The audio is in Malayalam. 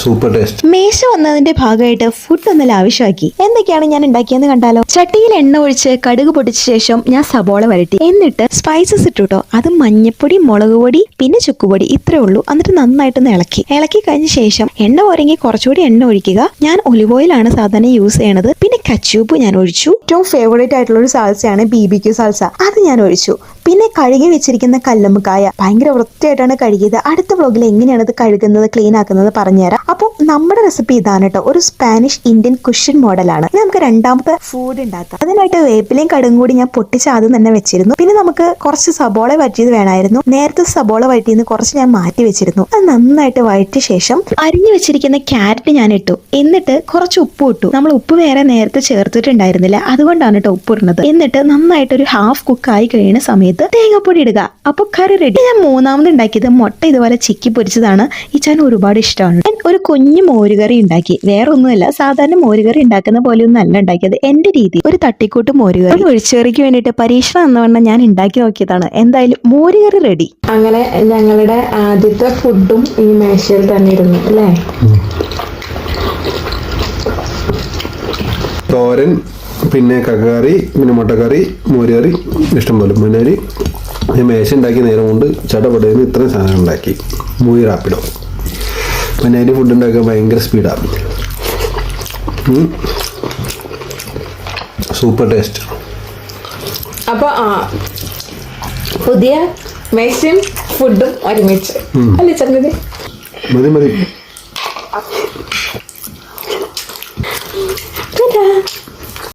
Super taste. മേശ വന്നതിന്റെ ഭാഗമായിട്ട് ഫുഡ് ഒന്ന് ലാവിഷാക്കി. എന്തൊക്കെയാണ് ഞാൻ ഉണ്ടാക്കിയെന്ന് കണ്ടാലോ? ചട്ടിയിൽ എണ്ണ ഒഴിച്ച് കടുക് പൊടിച്ച ശേഷം ഞാൻ സബോള വരട്ടി, എന്നിട്ട് സ്പൈസസ് ഇട്ടുട്ടോ. അത് മഞ്ഞപ്പൊടി, മുളക് പൊടി, പിന്നെ ചുക്കുപൊടി, ഇത്രേ ഉള്ളൂ. എന്നിട്ട് നന്നായിട്ടൊന്ന് ഇളക്കി കഴിഞ്ഞ ശേഷം എണ്ണ ഒരങ്ങി കുറച്ചുകൂടി എണ്ണ ഒഴിക്കുക. ഞാൻ ഒലിവ് ഓയിലാണ് സാധാരണ യൂസ് ചെയ്യണത്. പിന്നെ കച്ചൂപ്പ് ഞാൻ ഒഴിച്ചു. ഏറ്റവും ഫേവറേറ്റ് ആയിട്ടുള്ള ഒരു സാൽസയാണ് BBQ സാൽസ, അത് ഞാൻ ഒഴിച്ചു. പിന്നെ കഴുകി വെച്ചിരിക്കുന്ന കല്ലുമ്മക്കായ ഭയങ്കര വൃത്തിയായിട്ടാണ് കഴുകിയത്. അടുത്ത വ്ലോഗിൽ എങ്ങനെയാണ് ഇത് കഴുകുന്നത്, ക്ലീൻ ആക്കുന്നത് പറഞ്ഞുതരാം. അപ്പോൾ നമ്മുടെ റെസിപ്പി ഇതാണ് കേട്ടോ, ഒരു സ്പാനിഷ് ഇന്ത്യൻ കുഷ്യൻ മോഡലാണ്. ഇനി നമുക്ക് രണ്ടാമത്തെ ഫുഡ് ഉണ്ടാക്കാം. അതിനായിട്ട് വേപ്പിലയും കടുകും കൂടി ഞാൻ പൊട്ടിച്ച് ആദ്യം തന്നെ വെച്ചിരുന്നു. പിന്നെ നമുക്ക് കുറച്ച് സബോള വഴറ്റിയത് വേണമായിരുന്നു. നേരത്തെ സബോള വഴറ്റിന്ന് കുറച്ച് ഞാൻ മാറ്റി വെച്ചിരുന്നു. അത് നന്നായിട്ട് വഴറ്റിയ ശേഷം അരിഞ്ഞു വെച്ചിരിക്കുന്ന ക്യാരറ്റ് ഞാൻ ഇട്ടു. എന്നിട്ട് കുറച്ച് ഉപ്പ് ഇട്ടു. നമ്മൾ ഉപ്പ് വേറെ നേരത്തെ ചേർത്തിട്ടുണ്ടായിരുന്നില്ല, അതുകൊണ്ടാണ് കേട്ടോ ഉപ്പ് ഇടുന്നത്. എന്നിട്ട് നന്നായിട്ട് ഒരു ഹാഫ് കുക്ക് ആയി കഴിയുന്ന സമയത്ത് തേങ്ങാപ്പൊടി ഇടുക. അപ്പൊ കറി റെഡി. ഞാൻ മൂന്നാമത് ഉണ്ടാക്കിയത് മുട്ട ഇതുപോലെ ചിക്കി പൊരിച്ചതാണ്. ഈ ചാൻ ഒരുപാട് ഇഷ്ടമാണ്. ഞാൻ ഒരു കുഞ്ഞു മോരുകറി ഉണ്ടാക്കി. വേറെ ഒന്നുമല്ല, സാധാരണ മോരുകറി ഉണ്ടാക്കുന്ന പോലെ ഒന്നും അല്ല ഉണ്ടാക്കിയത്. എന്റെ രീതി ഒരു തട്ടിക്കൂട്ട് മോരുകറി. ഒഴിച്ചുകറിക്ക് വേണ്ടിയിട്ട് പരീക്ഷണം എന്നവണ്ണം ഞാൻ ഉണ്ടാക്കി നോക്കിയതാണ്. എന്തായാലും മോരുകറി റെഡി. അങ്ങനെ ഞങ്ങളുടെ ആദ്യത്തെ ഫുഡും ഈ മേശയിൽ തന്നെ ഇരുന്നു അല്ലേ? തോരൻ, പിന്നെ കക്കറി, പിന്നെ മുട്ടക്കറി, മോരുകറി, ഇഷ്ടംപോലെ. പിന്നെ ഒരു മേശ ഉണ്ടാക്കി നേരം കൊണ്ട് ചടപടയിൽ ഇത്രയും സാധനം ഉണ്ടാക്കി. മൂവി റാപ്പിഡോ. പിന്നെ അതിന് ഫുഡ് ഉണ്ടാക്കാൻ ഭയങ്കര സ്പീഡാണ്. Super taste. അപ്പൊ പുതിയ മേശയും ഫുഡും ഒരുമിച്ച് അല്ലേ ചങ്ങതി? മതി.